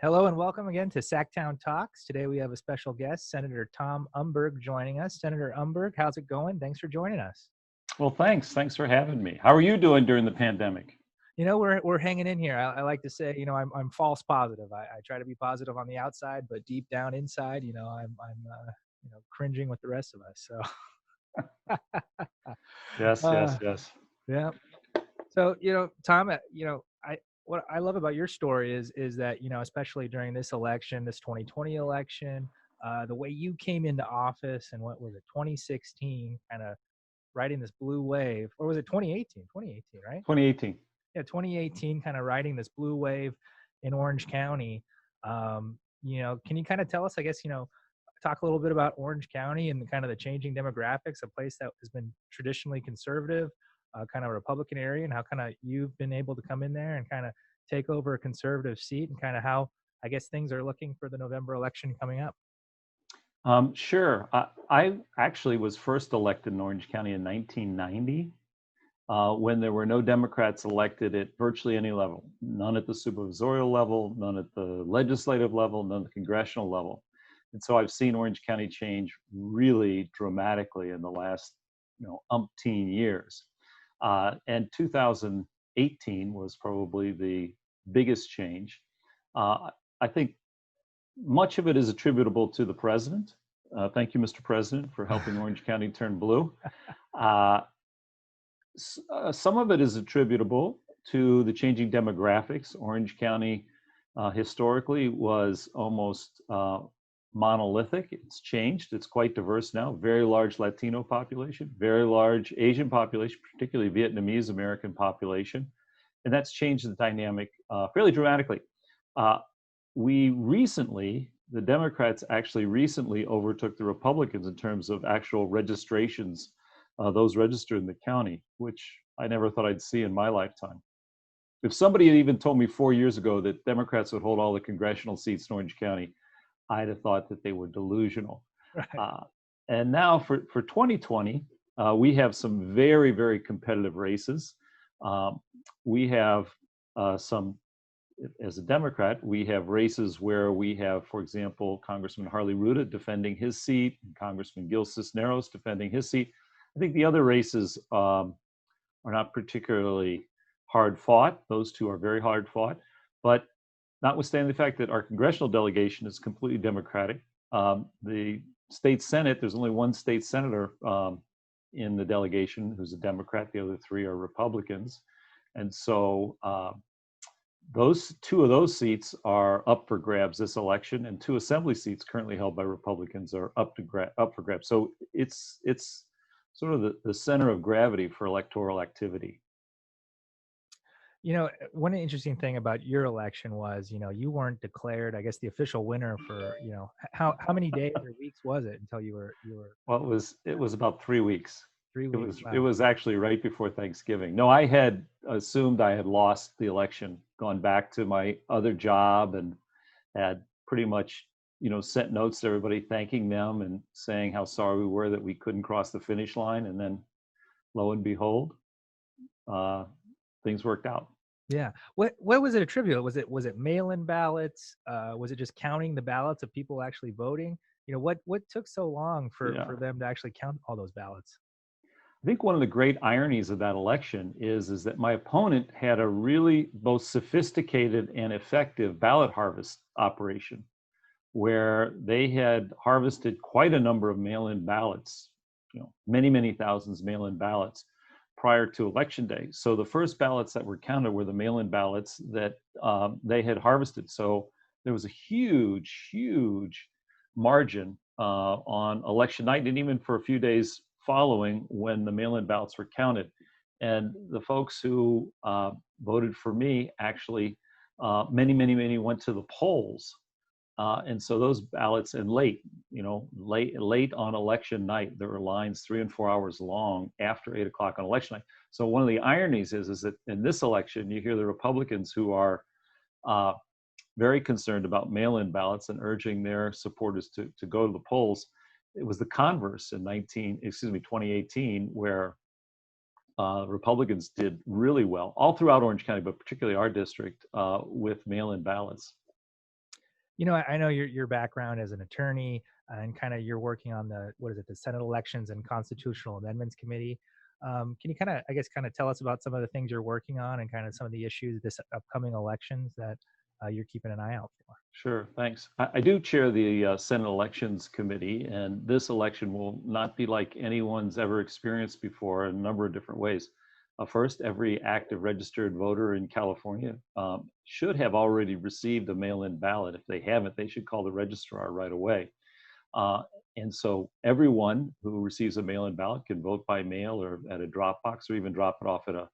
Hello and welcome again to Sacktown Talks. Today we have a special guest, Senator Tom Umberg, joining us. Senator Umberg, how's it going? Thanks for joining us. Well, thanks. Thanks for having me. How are you doing during the pandemic? You know, we're hanging in here. I like to say, I'm false positive. I try to be positive on the outside, but deep down inside, I'm cringing with the rest of us. So, Yes, uh, yes, yes. yeah. So, Tom, what I love about your story is that, especially during this election, this 2020 election, the way you came into office and what was it, 2016, kind of riding this blue wave, or was it 2018? 2018, right? 2018. Yeah, 2018, kind of riding this blue wave in Orange County. Can you kind of tell us, I guess, talk a little bit about Orange County and kind of the changing demographics, a place that has been traditionally conservative, kind of a Republican area, and how kind of you've been able to come in there and kind of take over a conservative seat, and kind of how, I guess, things are looking for the November election coming up. Sure. I actually was first elected in Orange County in 1990 when there were no Democrats elected at virtually any level, none at the supervisorial level, none at the legislative level, none at the congressional level. And so I've seen Orange County change really dramatically in the last, umpteen years. And 2018 was probably the biggest change. I think much of it is attributable to the president. Thank you, Mr. President, for helping Orange County turn blue. Some of it is attributable to the changing demographics. Orange County historically was almost monolithic. It's changed. It's quite diverse now. Very large Latino population, very large Asian population, particularly Vietnamese American population. And that's changed the dynamic fairly dramatically. The Democrats actually recently overtook the Republicans in terms of actual registrations, those registered in the county, which I never thought I'd see in my lifetime. If somebody had even told me 4 years ago that Democrats would hold all the congressional seats in Orange County, I'd have thought that they were delusional. Right. And now for 2020, we have some very, very competitive races. We have some, as a Democrat, we have races where we have, for example, Congressman Harley Ruda defending his seat, and Congressman Gil Cisneros defending his seat. I think the other races are not particularly hard fought. Those two are very hard fought. But notwithstanding the fact that our congressional delegation is completely Democratic, the state Senate, there's only one state senator in the delegation who's a Democrat. The other three are Republicans. And so two of those seats are up for grabs this election, and two assembly seats currently held by Republicans are up for grabs. So it's sort of the center of gravity for electoral activity. One interesting thing about your election was, you weren't declared, I guess, the official winner for, how many days or weeks was it until you were? Well, it was about 3 weeks. 3 weeks. It was actually right before Thanksgiving. No, I had assumed I had lost the election, gone back to my other job, and had pretty much, sent notes to everybody thanking them and saying how sorry we were that we couldn't cross the finish line. And then, lo and behold, things worked out. Yeah. What was it attributable? Was it mail-in ballots? Was it just counting the ballots of people actually voting? What took so long for them to actually count all those ballots? I think one of the great ironies of that election is that my opponent had a really both sophisticated and effective ballot harvest operation, where they had harvested quite a number of mail-in ballots, many, many thousands of mail-in ballots prior to election day. So the first ballots that were counted were the mail-in ballots that they had harvested. So there was a huge, huge margin on election night, and even for a few days following when the mail-in ballots were counted. And the folks who voted for me actually, many, many, many went to the polls. And so those ballots, and late on election night, there were lines 3 and 4 hours long after 8 o'clock on election night. So one of the ironies is that in this election, you hear the Republicans who are very concerned about mail-in ballots and urging their supporters to go to the polls. It was the converse in 2018, where Republicans did really well all throughout Orange County, but particularly our district, with mail-in ballots. I know your background as an attorney and kind of you're working on the what is it, the Senate Elections and Constitutional Amendments Committee. Can you kind of, I guess, kind of tell us about some of the things you're working on and kind of some of the issues this upcoming elections that you're keeping an eye out for? Sure, thanks. I do chair the Senate Elections Committee, and this election will not be like anyone's ever experienced before in a number of different ways. First, every active registered voter in California should have already received a mail-in ballot. If they haven't, they should call the registrar right away. Uh, and so everyone who receives a mail-in ballot can vote by mail or at a drop box or even drop it off at a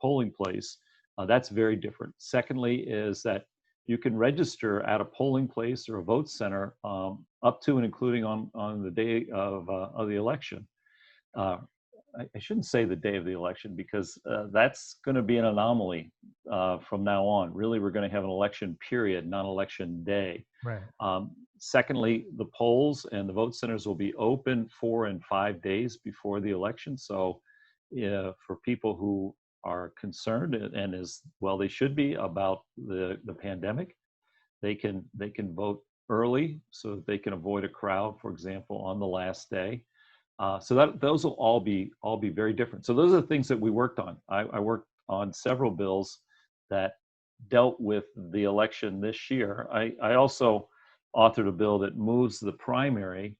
polling place. That's very different. Secondly, is that you can register at a polling place or a vote center up to and including on the day of the election. Uh, I shouldn't say the day of the election because that's going to be an anomaly from now on. Really, we're going to have an election period, not election day. Right. Secondly, the polls and the vote centers will be open 4 and 5 days before the election. So, for people who are concerned and as well they should be about the pandemic, they can vote early so that they can avoid a crowd, for example, on the last day. So that those will all be very different. So those are the things that we worked on. I worked on several bills that dealt with the election this year. I also authored a bill that moves the primary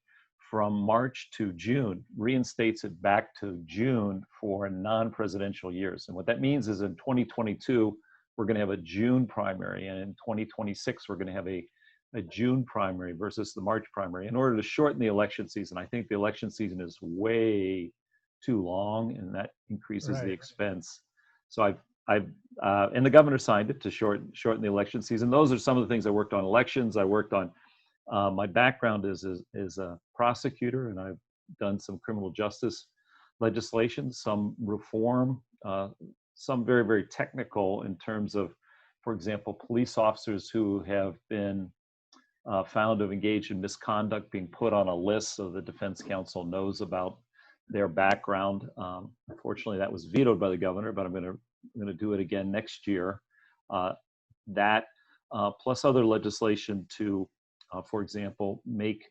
from March to June, reinstates it back to June for non-presidential years. And what that means is in 2022, we're going to have a June primary, and in 2026, we're going to have a June primary versus the March primary in order to shorten the election season. I think the election season is way too long, and that increases the Right. expense. So and the governor signed it to shorten the election season. Those are some of the things I worked on. Elections, I worked on. My background is a prosecutor, and I've done some criminal justice legislation, some reform, some very, very technical in terms of, for example, police officers who have been found to have engaged in misconduct being put on a list so the defense counsel knows about their background. Unfortunately, that was vetoed by the governor, but I'm going to do it again next year. That plus other legislation to, for example, make,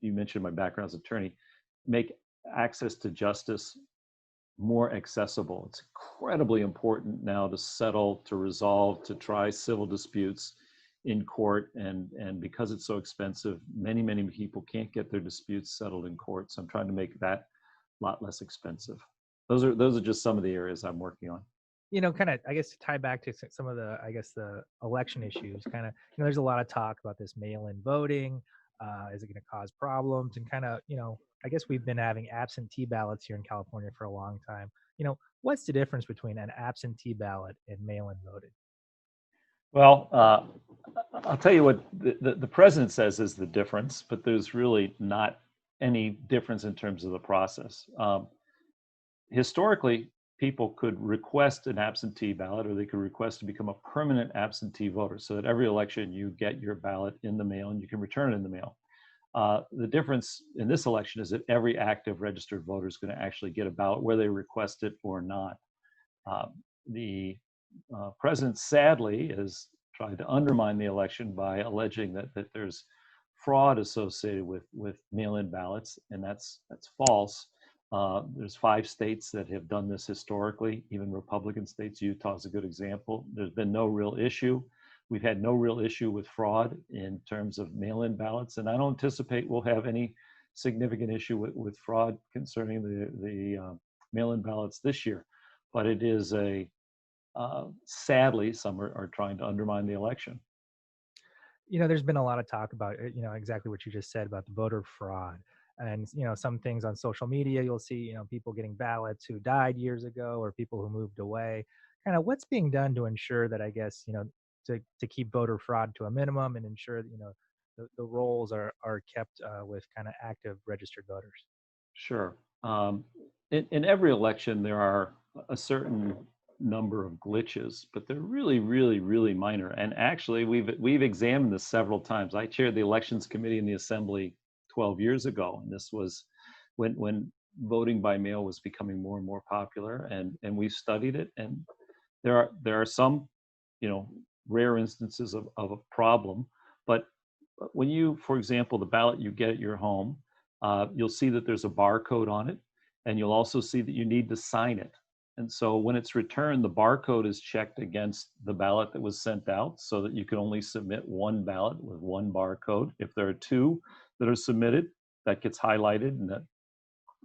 you mentioned my background as attorney, make access to justice more accessible. It's incredibly important now to settle, to resolve, to try civil disputes in court, and because it's so expensive, many people can't get their disputes settled in court. So I'm trying to make that a lot less expensive. Those are just some of the areas I'm working on. Kind of, I guess, to tie back to some of the, I guess, the election issues, kind of, there's a lot of talk about this mail-in voting. Is it going to cause problems? And kind of, I guess we've been having absentee ballots here in California for a long time. What's the difference between an absentee ballot and mail-in voting? Well, I'll tell you what the president says is the difference, but there's really not any difference in terms of the process. Historically, people could request an absentee ballot, or they could request to become a permanent absentee voter, so that every election you get your ballot in the mail and you can return it in the mail. The difference in this election is that every active registered voter is going to actually get a ballot, whether they request it or not. The president, sadly, is trying to undermine the election by alleging that there's fraud associated with mail-in ballots, and that's false. There's 5 states that have done this historically, even Republican states. Utah is a good example. There's been no real issue. We've had no real issue with fraud in terms of mail-in ballots, and I don't anticipate we'll have any significant issue with fraud concerning the mail-in ballots this year. But it is sadly, some are trying to undermine the election. There's been a lot of talk about, exactly what you just said about the voter fraud. And, some things on social media, you'll see, people getting ballots who died years ago or people who moved away. Kind of what's being done to ensure that, I guess, to keep voter fraud to a minimum and ensure that, the rolls are kept with kind of active registered voters. Sure. In every election, there are a certain number of glitches, but they're really, really, really minor. And actually, we've examined this several times. I chaired the elections committee in the assembly 12 years ago, and this was when voting by mail was becoming more and more popular, and we studied it. And there are some, rare instances of a problem, But when you, for example, the ballot you get at your home, you'll see that there's a barcode on it, and you'll also see that you need to sign it. And so when it's returned, the barcode is checked against the ballot that was sent out so that you can only submit one ballot with one barcode. If there are two that are submitted, that gets highlighted and that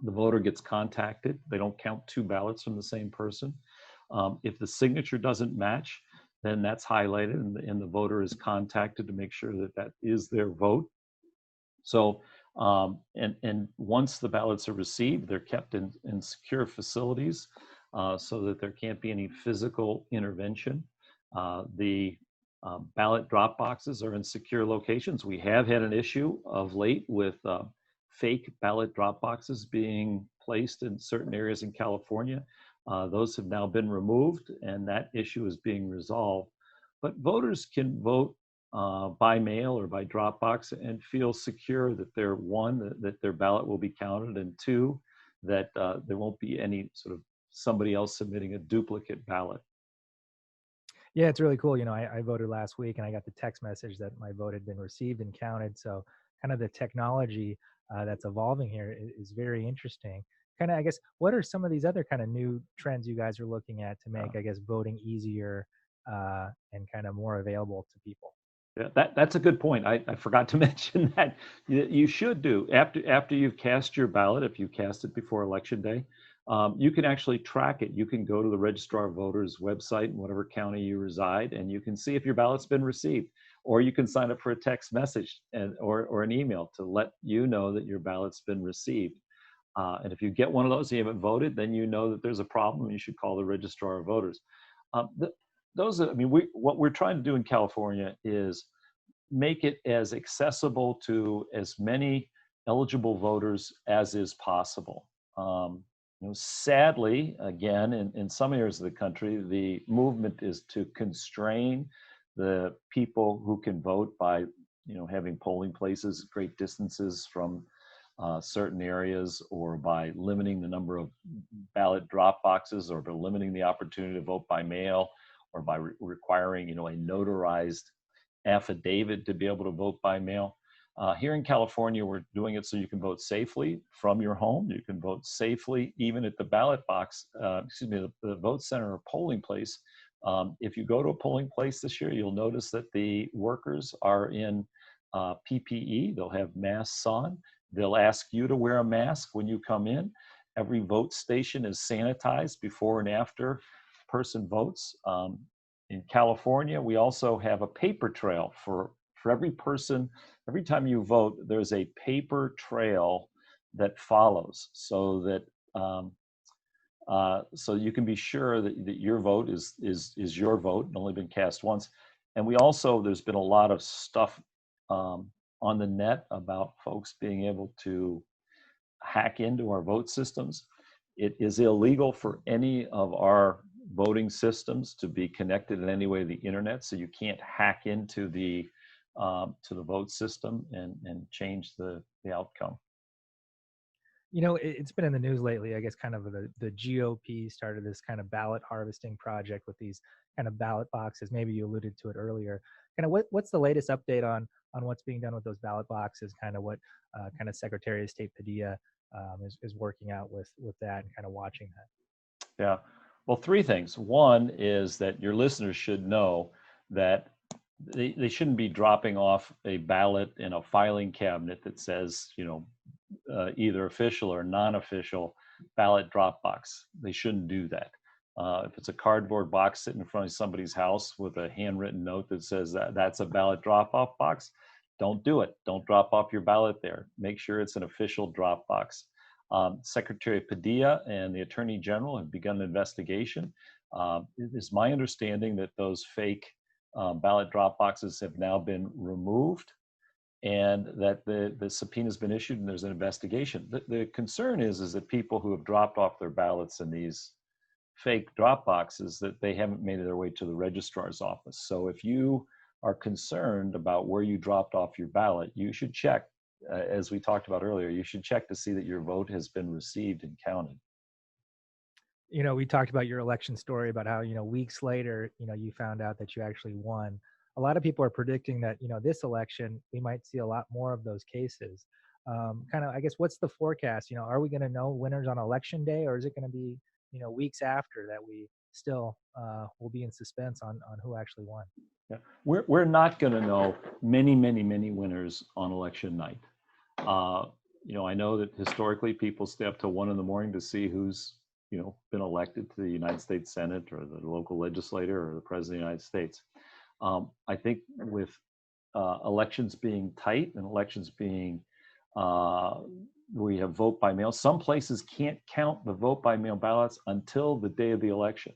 the voter gets contacted. They don't count two ballots from the same person. If the signature doesn't match, then that's highlighted and the voter is contacted to make sure that that is their vote. So, and once the ballots are received, they're kept in secure facilities so that there can't be any physical intervention. The ballot drop boxes are in secure locations. We have had an issue of late with fake ballot drop boxes being placed in certain areas in California. Those have now been removed, and that issue is being resolved. But voters can vote by mail or by drop box and feel secure that they're one, that their ballot will be counted, and two, that there won't be any sort of somebody else submitting a duplicate ballot. Yeah, it's really cool. I voted last week and I got the text message that my vote had been received and counted. So, kind of the technology that's evolving here is very interesting. Kind of, I guess, what are some of these other kind of new trends you guys are looking at to make, I guess, voting easier and kind of more available to people? Yeah, that's a good point. I forgot to mention that you should do after you've cast your ballot, if you cast it before election day, you can actually track it. You can go to the registrar of voters website in whatever county you reside, and you can see if your ballot's been received, or you can sign up for a text message or an email to let you know that your ballot's been received. And if you get one of those, and you haven't voted, then you know that there's a problem. You should call the registrar of voters. Um, th- those, I mean, what we're trying to do in California is make it as accessible to as many eligible voters as is possible. Sadly, again, in some areas of the country, the movement is to constrain the people who can vote by, having polling places great distances from certain areas, or by limiting the number of ballot drop boxes, or by limiting the opportunity to vote by mail, or by requiring, a notarized affidavit to be able to vote by mail. Here in California, we're doing it so you can vote safely from your home. You can vote safely even at the ballot box, the vote center or polling place. If you go to a polling place this year, you'll notice that the workers are in PPE. They'll have masks on. They'll ask you to wear a mask when you come in. Every vote station is sanitized before and after a person votes. In California, we also have a paper trail for every person. Every time you vote, there's a paper trail that follows, so that so you can be sure that your vote is your vote and only been cast once. And there's been a lot of stuff on the net about folks being able to hack into our vote systems. It is illegal for any of our voting systems to be connected in any way to the internet, so you can't hack into the vote system and change the outcome. It's been in the news lately. I guess kind of the GOP started this kind of ballot harvesting project with these kind of ballot boxes. Maybe you alluded to it earlier. Kind of what's the latest update on what's being done with those ballot boxes? Kind of what kind of Secretary of State Padilla is working out with that and kind of watching that. Yeah. Well, three things. One is that your listeners should know that they shouldn't be dropping off a ballot in a filing cabinet that says, either official or non-official ballot drop box. They shouldn't do that. If it's a cardboard box sitting in front of somebody's house with a handwritten note that says that that's a ballot drop-off box, don't do it. Don't drop off your ballot there. Make sure it's an official drop box. Secretary Padilla and the Attorney General have begun an investigation. It is my understanding that those fake ballot drop boxes have now been removed, and that the subpoena has been issued and there's an investigation. The concern is that people who have dropped off their ballots in these fake drop boxes, that they haven't made their way to the registrar's office. So if you are concerned about where you dropped off your ballot, you should check. As we talked about earlier, you should check to see that your vote has been received and counted. We talked about your election story about how, weeks later, you found out that you actually won. a lot of people are predicting that, this election, we might see a lot more of those cases. Kind of, I guess, what's the forecast? Are we going to know winners on election day, or is it going to be, weeks after that we still will be in suspense on who actually won? Yeah. We're not going to know many winners on election night. I know that historically people stay up till 1 a.m. to see who's, been elected to the United States Senate or the local legislator or the President of the United States. I think with elections being tight and elections being, we have vote by mail, some places can't count the vote by mail ballots until the day of the election.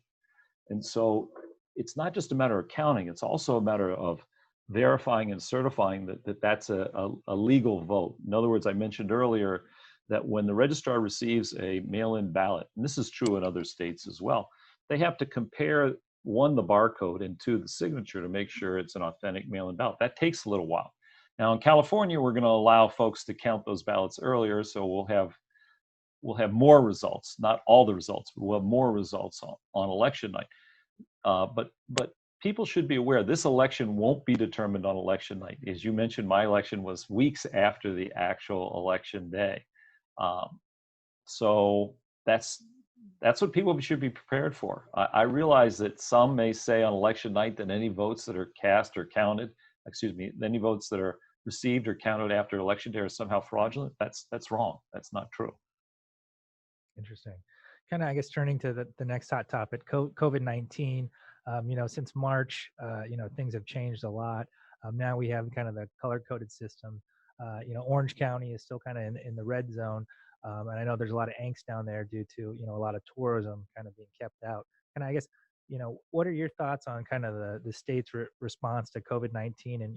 And so it's not just a matter of counting, it's also a matter of verifying and certifying that that's a legal vote. In other words, I mentioned earlier that when the registrar receives a mail-in ballot, and this is true in other states as well, they have to compare, one, the barcode, and two, the signature to make sure it's an authentic mail-in ballot. That takes a little while. Now in California, we're going to allow folks to count those ballots earlier, so we'll have more results, not all the results, but we'll have more results on election night. But people should be aware this election won't be determined on election night. As you mentioned, my election was weeks after the actual election day. So that's what people should be prepared for. I realize that some may say on election night that any votes that are cast or counted, any votes that are received or counted after election day are somehow fraudulent. That's wrong. That's not true. Interesting. Kind of, I guess, turning to the next hot topic, COVID-19. Since March, things have changed a lot. Now we have kind of the color-coded system. Orange County is still kind of in the red zone. And I know there's a lot of angst down there due to, a lot of tourism kind of being kept out. And I guess, what are your thoughts on kind of the state's response to COVID-19, and,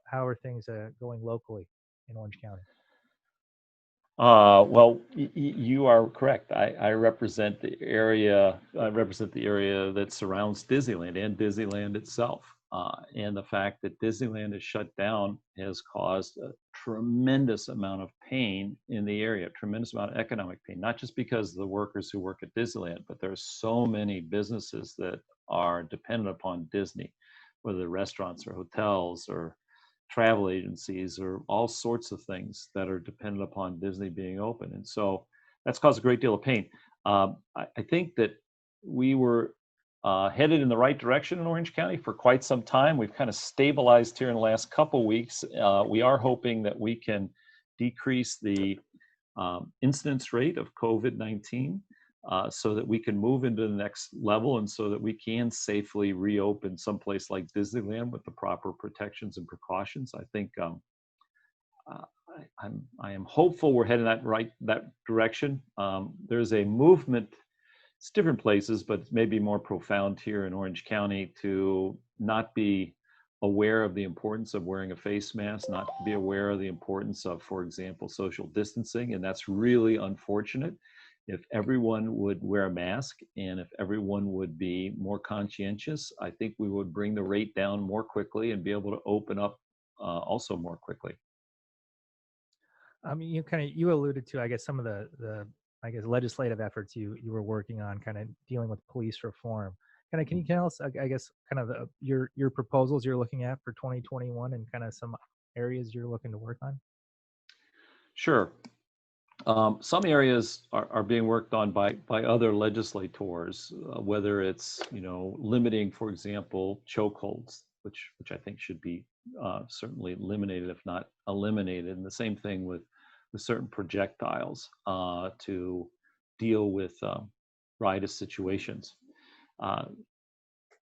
how are things going locally in Orange County? Well, you are correct. I represent the area. I represent the area that surrounds Disneyland and Disneyland itself. And the fact that Disneyland is shut down has caused a tremendous amount of pain in the area, a tremendous amount of economic pain, not just because of the workers who work at Disneyland, but there's so many businesses that are dependent upon Disney, whether they're restaurants or hotels or travel agencies or all sorts of things that are dependent upon Disney being open. And so that's caused a great deal of pain. I think that we were headed in the right direction in Orange County for quite some time. We've kind of stabilized here in the last couple of weeks. We are hoping that we can decrease the incidence rate of COVID-19 so that we can move into the next level and so that we can safely reopen someplace like Disneyland with the proper protections and precautions. I think I am hopeful we're heading that direction. There's a movement, it's different places, but it's maybe more profound here in Orange County to not be aware of the importance of wearing a face mask, not to be aware of the importance of, for example, social distancing. And that's really unfortunate. If everyone would wear a mask and if everyone would be more conscientious, I think we would bring the rate down more quickly and be able to open up also more quickly. You alluded to, I guess, some of the I guess legislative efforts you were working on, kind of dealing with police reform. Can you tell us, I guess, kind of your proposals you're looking at for 2021 and kind of some areas you're looking to work on? Sure. Some areas are being worked on by other legislators, whether it's limiting, for example, chokeholds, which I think should be certainly eliminated, if not eliminated, and the same thing with certain projectiles to deal with riotous situations.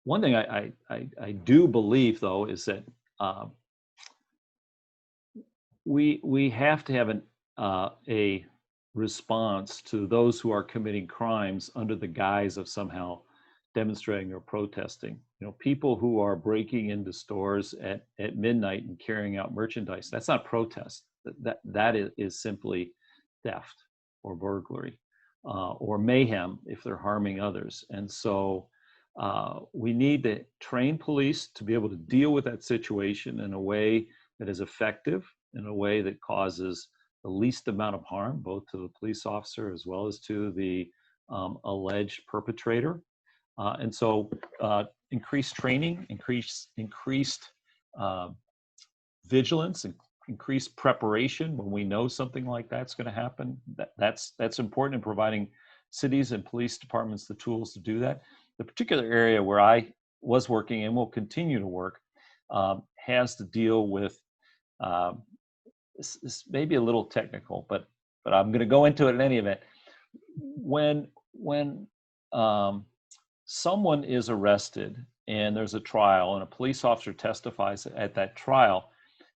One thing I do believe, though, is that we have to have a response to those who are committing crimes under the guise of somehow demonstrating or protesting. People who are breaking into stores at midnight and carrying out merchandise, that's not protest. That is simply theft or burglary or mayhem if they're harming others. And so we need to train police to be able to deal with that situation in a way that is effective, in a way that causes the least amount of harm, both to the police officer as well as to the alleged perpetrator. And so increased training, increased uh, vigilance and increased preparation when we know something like that's going to happen. That's important in providing cities and police departments the tools to do that. The particular area where I was working and will continue to work has to deal with um, this may be a little technical, but I'm going to go into it in any event. When someone is arrested and there's a trial and a police officer testifies at that trial,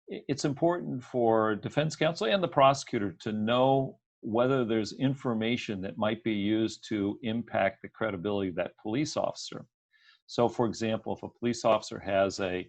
it's important for defense counsel and the prosecutor to know whether there's information that might be used to impact the credibility of that police officer. So, for example, if a police officer has uh,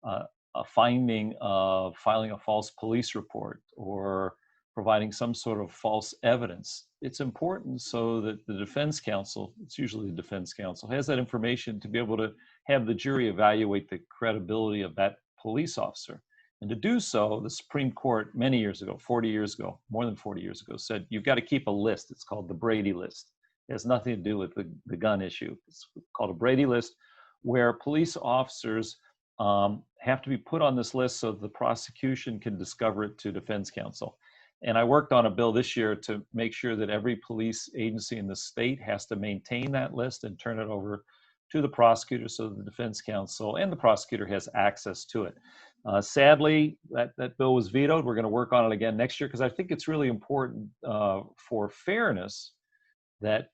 a finding of filing a false police report or providing some sort of false evidence, it's important so that the defense counsel, it's usually the defense counsel, has that information to be able to have the jury evaluate the credibility of that police officer. And to do so, the Supreme Court many years ago, 40 years ago, more than 40 years ago, said you've got to keep a list. It's called the Brady list. It has nothing to do with the gun issue. It's called a Brady list, where police officers have to be put on this list so the prosecution can discover it to defense counsel. And I worked on a bill this year to make sure that every police agency in the state has to maintain that list and turn it over to the prosecutor so the defense counsel and the prosecutor has access to it. Sadly, that bill was vetoed. We're going to work on it again next year because I think it's really important for fairness that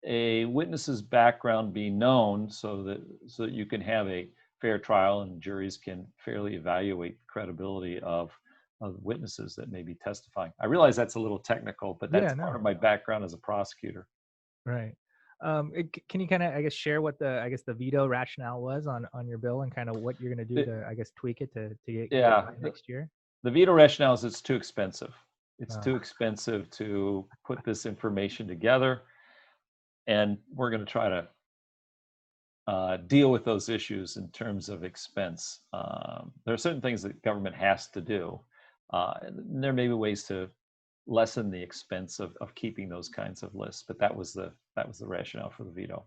a witness's background be known so that you can have a fair trial and juries can fairly evaluate the credibility of witnesses that may be testifying. I realize that's a little technical, but that's Yeah, part no, of my background as a prosecutor. right. Can you kind of, I guess, share what the veto rationale was on your bill and kind of what you're going to do The, to, I guess, tweak it to get it yeah, by next year? the veto rationale is it's too expensive. It's Oh, too expensive to put this information together, and we're going to try to deal with those issues in terms of expense. There are certain things that government has to do. And there may be ways to lessen the expense of keeping those kinds of lists, but that was the rationale for the veto.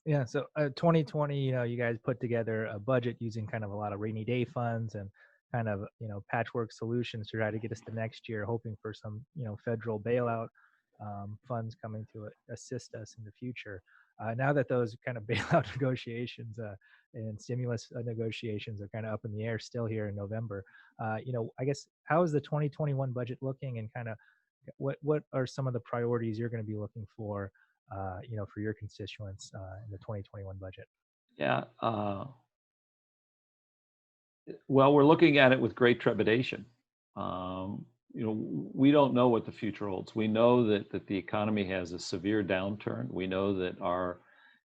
yeah. So 2020, you guys put together a budget using kind of a lot of rainy day funds and kind of, patchwork solutions to try to get us to next year, hoping for some, federal bailout funds coming to assist us in the future. Now that those kind of bailout negotiations and stimulus negotiations are kind of up in the air still here in November, I guess, how is the 2021 budget looking, and kind of what are some of the priorities you're going to be looking for your constituents in the 2021 budget? Yeah. Well, we're looking at it with great trepidation. Um, we don't know what the future holds. We know that the economy has a severe downturn. We know that our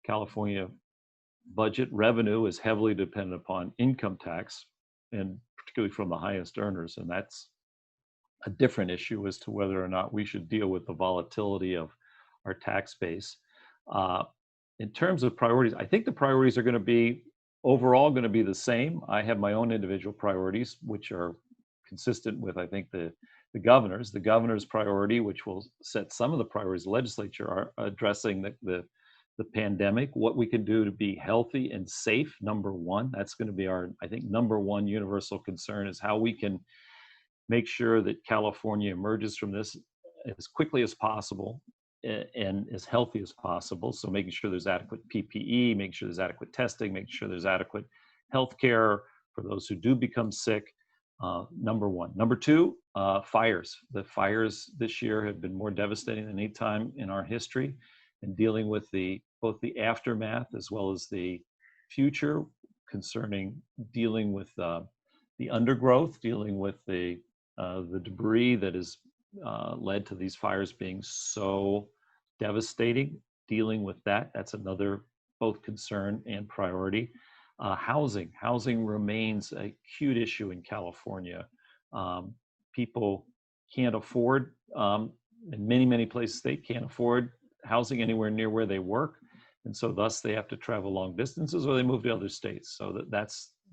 California budget revenue is heavily dependent upon income tax, and particularly from the highest earners. And that's a different issue as to whether or not we should deal with the volatility of our tax base. Uh, in terms of priorities, I think the priorities are going to be overall going to be the same. I have my own individual priorities, which are consistent with, I think, the governor's. The governor's priority, which will set some of the priorities of the legislature, are addressing the pandemic, what we can do to be healthy and safe. Number one, that's going to be our, I think, number one universal concern is how we can make sure that California emerges from this as quickly as possible and as healthy as possible. So making sure there's adequate PPE, making sure there's adequate testing, making sure there's adequate health care for those who do become sick. Number one. Number two, fires. The fires this year have been more devastating than any time in our history, and dealing with both the aftermath as well as the future concerning dealing with the undergrowth, dealing with the debris that has led to these fires being so devastating, dealing with that. That's another both concern and priority. Housing remains a acute issue in California. People can't afford, in many places, they can't afford housing anywhere near where they work. And so thus they have to travel long distances or they move to other states. So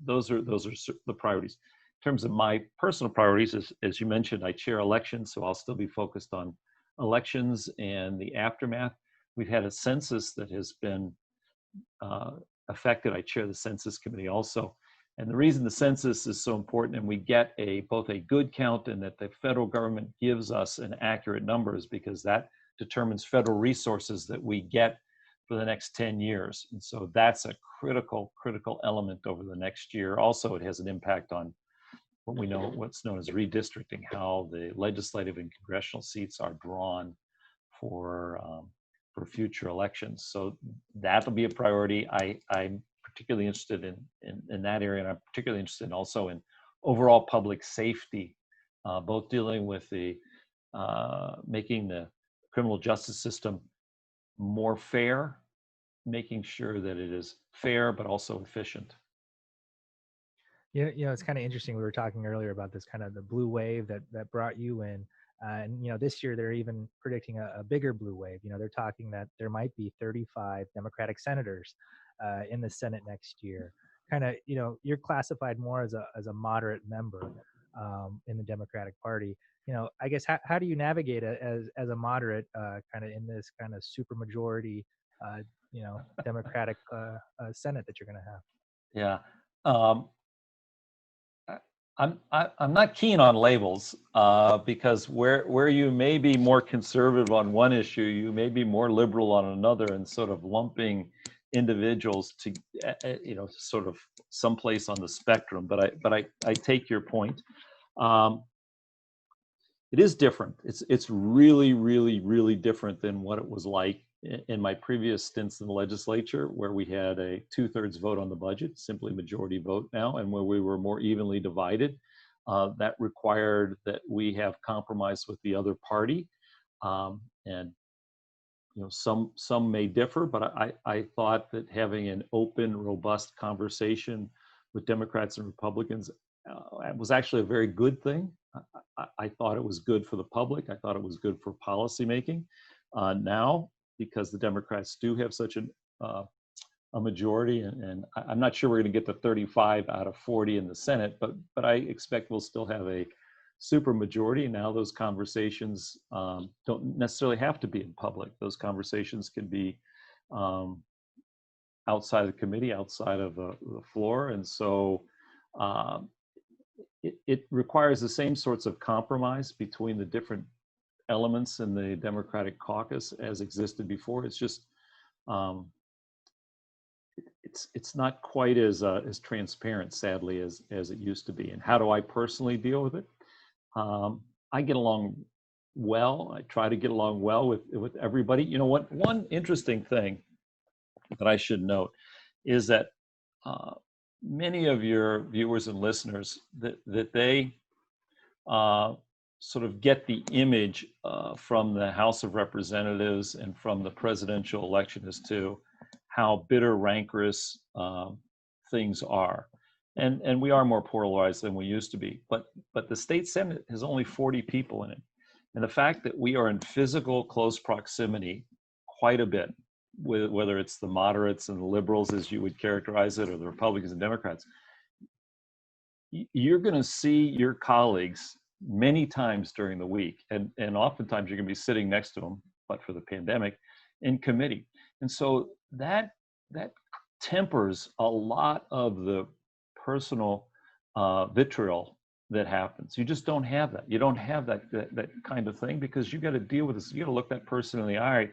those are the priorities. In terms of my personal priorities, as you mentioned, I chair elections, so I'll still be focused on elections and the aftermath. We've had a census that has been affected. I chair the census committee also. And the reason the census is so important and we get both a good count and that the federal government gives us an accurate number is because that determines federal resources that we get for the next 10 years. And so that's a critical element over the next year. Also, it has an impact on what we know, what's known as redistricting, how the legislative and congressional seats are drawn for future elections. So that'll be a priority. I'm particularly interested in that area, and I'm particularly interested also in overall public safety, both dealing with the making the criminal justice system more fair, making sure that it is fair but also efficient. It's kind of interesting. We were talking earlier about this kind of the blue wave that brought you in. And this year they're even predicting a bigger blue wave. They're talking that there might be 35 Democratic senators in the Senate next year. Kind of, you're classified more as a moderate member in the Democratic Party. I guess how do you navigate as a moderate kind of in this kind of super majority, Democratic Senate that you're going to have? Yeah. I'm not keen on labels because where you may be more conservative on one issue, you may be more liberal on another, and sort of lumping individuals to sort of someplace on the spectrum. But I take your point. It is different. It's really different than what it was like in my previous stints in the legislature, where we had a 2/3 vote on the budget, simply majority vote now, and where we were more evenly divided. That required that we have compromise with the other party, and some may differ, but I thought that having an open, robust conversation with Democrats and Republicans was actually a very good thing. I thought it was good for the public. I thought it was good for policymaking. Now, because the Democrats do have such a majority, and I'm not sure we're going to get to 35 out of 40 in the Senate, but I expect we'll still have a super majority. Now those conversations don't necessarily have to be in public. Those conversations can be outside the committee, outside of the floor, and so it requires the same sorts of compromise between the different elements in the Democratic caucus as existed before. It's just it's not quite as transparent, sadly, as it used to be. And how do I personally deal with it? I get along well. I try to get along well with everybody. One interesting thing that I should note is that many of your viewers and listeners that they sort of get the image from the House of Representatives and from the presidential election as to how bitter, rancorous things are. And we are more polarized than we used to be. But the state Senate has only 40 people in it. And the fact that we are in physical close proximity quite a bit, whether it's the moderates and the liberals, as you would characterize it, or the Republicans and Democrats, you're going to see your colleagues many times during the week. And oftentimes you're going to be sitting next to them, but for the pandemic, in committee. And so that tempers a lot of the personal vitriol that happens. You just don't have that. You don't have that kind of thing, because you got to deal with this. You got to look that person in the eye,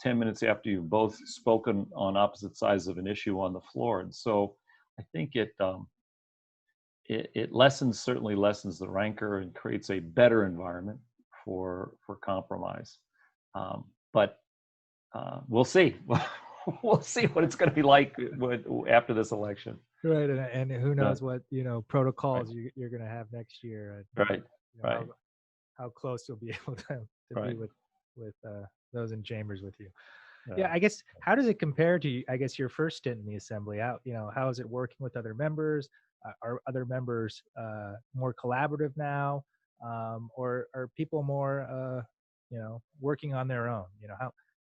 10 minutes after you've both spoken on opposite sides of an issue on the floor. And so I think it certainly lessens the rancor and creates a better environment for compromise. But we'll see. We'll see what it's going to be like after this election. Right, and who knows what protocols you're going to have next year. Right. How close you'll be able to right. be with those in chambers with you. Yeah, I guess how does it compare to your first stint in the assembly? How is it working with other members? Are other members more collaborative now, or are people more working on their own?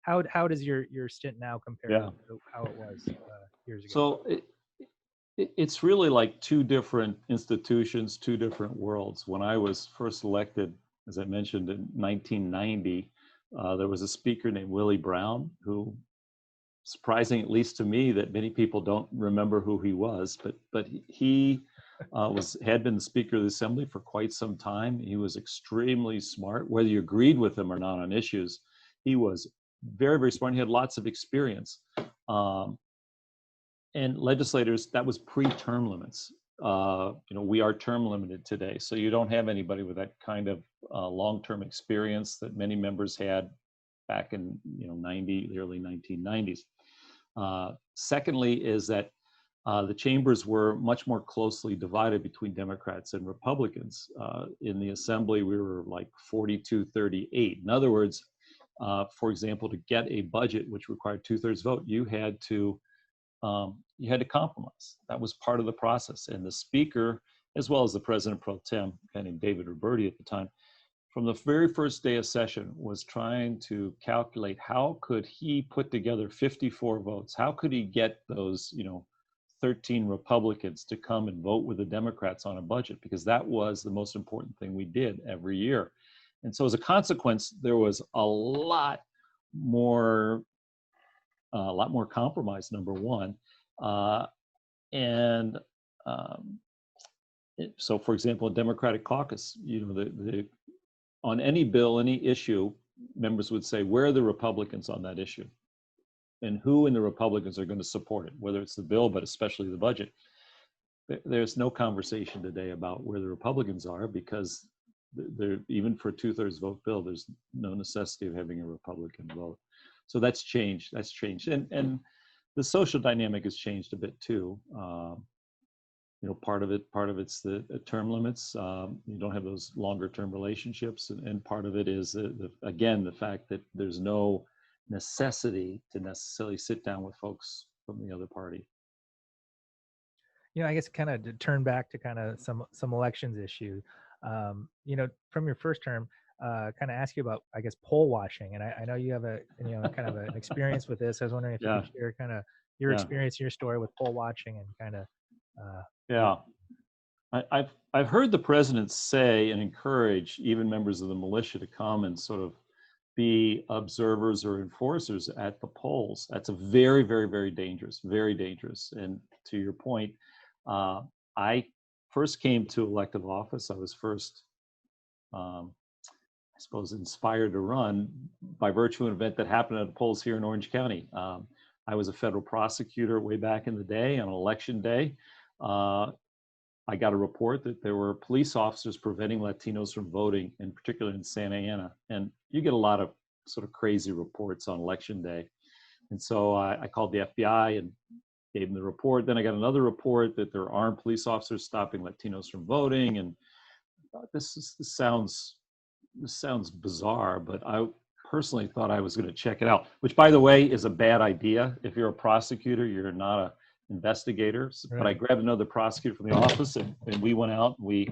How does your stint now compare to how it was years ago? So it's really like two different institutions, two different worlds. When I was first elected, as I mentioned, in 1990, there was a speaker named Willie Brown who surprising, at least to me, that many people don't remember who he was. But he had been the Speaker of the Assembly for quite some time. He was extremely smart, whether you agreed with him or not on issues. He was very, very smart. He had lots of experience. And legislators, that was pre-term limits. We are term limited today, so you don't have anybody with that kind of long-term experience that many members had back in the early 1990s. Secondly, is that the chambers were much more closely divided between Democrats and Republicans. In the Assembly, we were like 42-38. In other words, for example, to get a budget which required 2/3 vote, you had to compromise. That was part of the process. And the Speaker, as well as the President pro tem, a guy named David Roberti at the time, from the very first day of session, was trying to calculate how could he put together 54 votes? How could he get those, 13 Republicans to come and vote with the Democrats on a budget? Because that was the most important thing we did every year. And so as a consequence, there was a lot more compromise, number one. So, for example, a Democratic caucus, on any bill, any issue, members would say, where are the Republicans on that issue? And who in the Republicans are going to support it, whether it's the bill, but especially the budget. There's no conversation today about where the Republicans are, because even for a 2/3 vote bill, there's no necessity of having a Republican vote. So that's changed. And the social dynamic has changed a bit too. Part of it's the term limits. You don't have those longer term relationships, and part of it is the fact that there's no necessity to necessarily sit down with folks from the other party. I guess kind of to turn back to kind of some elections issue, from your first term, kind of ask you about, I guess, poll watching. And I know you have kind of an experience with this. I was wondering if you Yeah, could share kind of your yeah, experience, your story with poll watching, and kind of, yeah. I've heard the president say and encourage even members of the militia to come and sort of be observers or enforcers at the polls. That's a very, very, very dangerous, very dangerous. And to your point, I first came to elective office. I was first, I suppose, inspired to run by virtue of an event that happened at the polls here in Orange County. I was a federal prosecutor way back in the day on election day. I got a report that there were police officers preventing Latinos from voting, in particular in Santa Ana. And you get a lot of sort of crazy reports on election day. And so I called the FBI and gave them the report. Then I got another report that there are armed police officers stopping Latinos from voting. And this sounds bizarre, but I personally thought I was going to check it out, which, by the way, is a bad idea. If you're a prosecutor, you're not a investigator. But I grabbed another prosecutor from the office, and we went out and we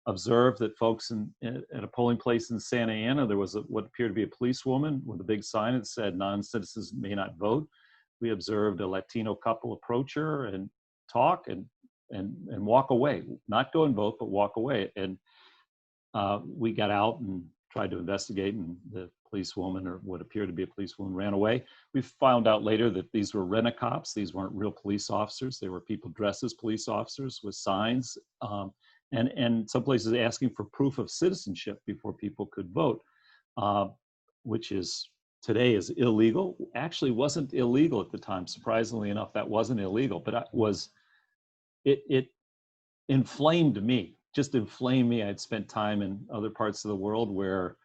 observed that folks at a polling place in Santa Ana, there was what appeared to be a policewoman with a big sign that said non-citizens may not vote. We observed a Latino couple approach her and talk and walk away, not go and vote, but walk away. And we got out and tried to investigate, and the policewoman, or what appeared to be a policewoman, ran away. We found out later that these were rent-a-cops. These weren't real police officers. They were people dressed as police officers with signs, and some places asking for proof of citizenship before people could vote, which is today is illegal. Actually wasn't illegal at the time. Surprisingly enough, that wasn't illegal, but it inflamed me. Just inflamed me. I'd spent time in other parts of the world where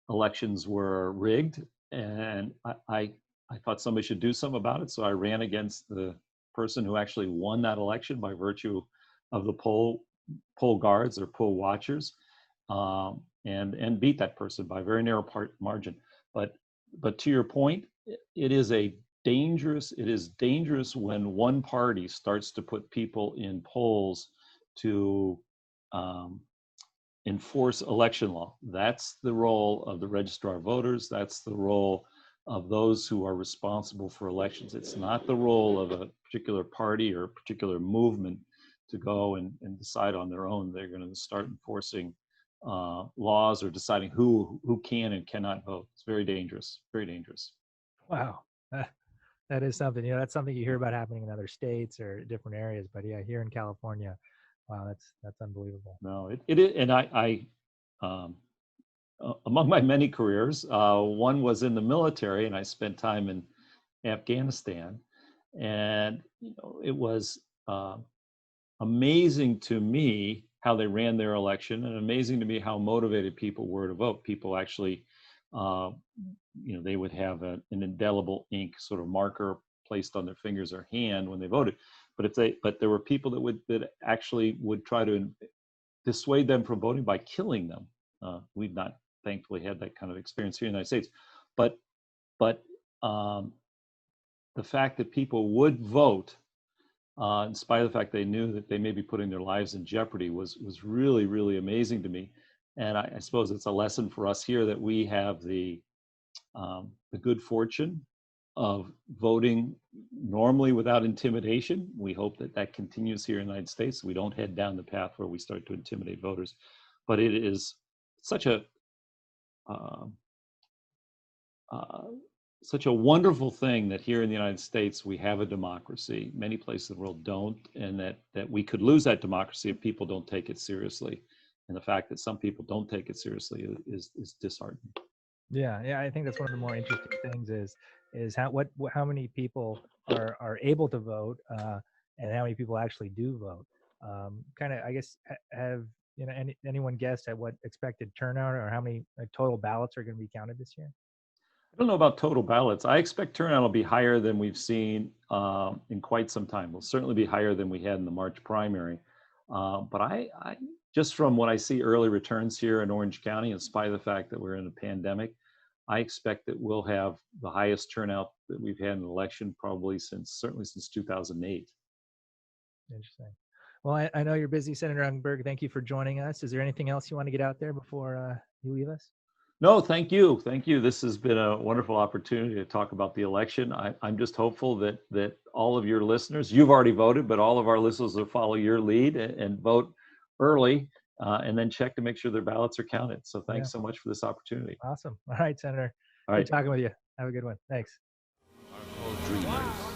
elections were rigged, and I thought somebody should do something about it. So I ran against the person who actually won that election by virtue of the poll guards or poll watchers, and beat that person by a very narrow margin. But to your point, it is dangerous when one party starts to put people in polls to enforce election law. That's the role of the registrar of voters. That's the role of those who are responsible for elections. It's not the role of a particular party or a particular movement to go and decide on their own. They're going to start enforcing laws or deciding who can and cannot vote. It's very dangerous, very dangerous. wow. That is something, that's something you hear about happening in other states or different areas, but yeah, here in California, wow, that's unbelievable. No, it is, and um, among my many careers, one was in the military, and I spent time in Afghanistan, and it was amazing to me how they ran their election, and amazing to me how motivated people were to vote. People actually, uh, they would have an indelible ink sort of marker placed on their fingers or hand when they voted. But there were people that actually would try to dissuade them from voting by killing them. We've not, thankfully, had that kind of experience here in the United States, but but um, the fact that people would vote, in spite of the fact they knew that they may be putting their lives in jeopardy, was really, really amazing to me. And I suppose it's a lesson for us here that we have the good fortune of voting normally without intimidation. We hope that that continues here in the United States. We don't head down the path where we start to intimidate voters. But it is such a uh, uh, such a wonderful thing that here in the United States we have a democracy. Many places in the world don't, and that we could lose that democracy if people don't take it seriously. And the fact that some people don't take it seriously is disheartening. Yeah, yeah, I think that's one of the more interesting things is how many people are able to vote, and how many people actually do vote. Kind of, I guess, have anyone guessed at what expected turnout or how many total ballots are going to be counted this year? I don't know about total ballots. I expect turnout will be higher than we've seen in quite some time. Will certainly be higher than we had in the March primary. But I just from what I see early returns here in Orange County, in spite of the fact that we're in a pandemic, I expect that we'll have the highest turnout that we've had in an election probably certainly since 2008. Interesting. Well, I know you're busy, Senator Umberg. Thank you for joining us. Is there anything else you want to get out there before you leave us? No, thank you. Thank you. This has been a wonderful opportunity to talk about the election. I'm just hopeful that all of your listeners, you've already voted, but all of our listeners will follow your lead and vote early, and then check to make sure their ballots are counted. So Yeah, thanks so much for this opportunity. awesome. All right, Senator. All Good right. talking with you. Have a good one. Thanks. Are called dreamers.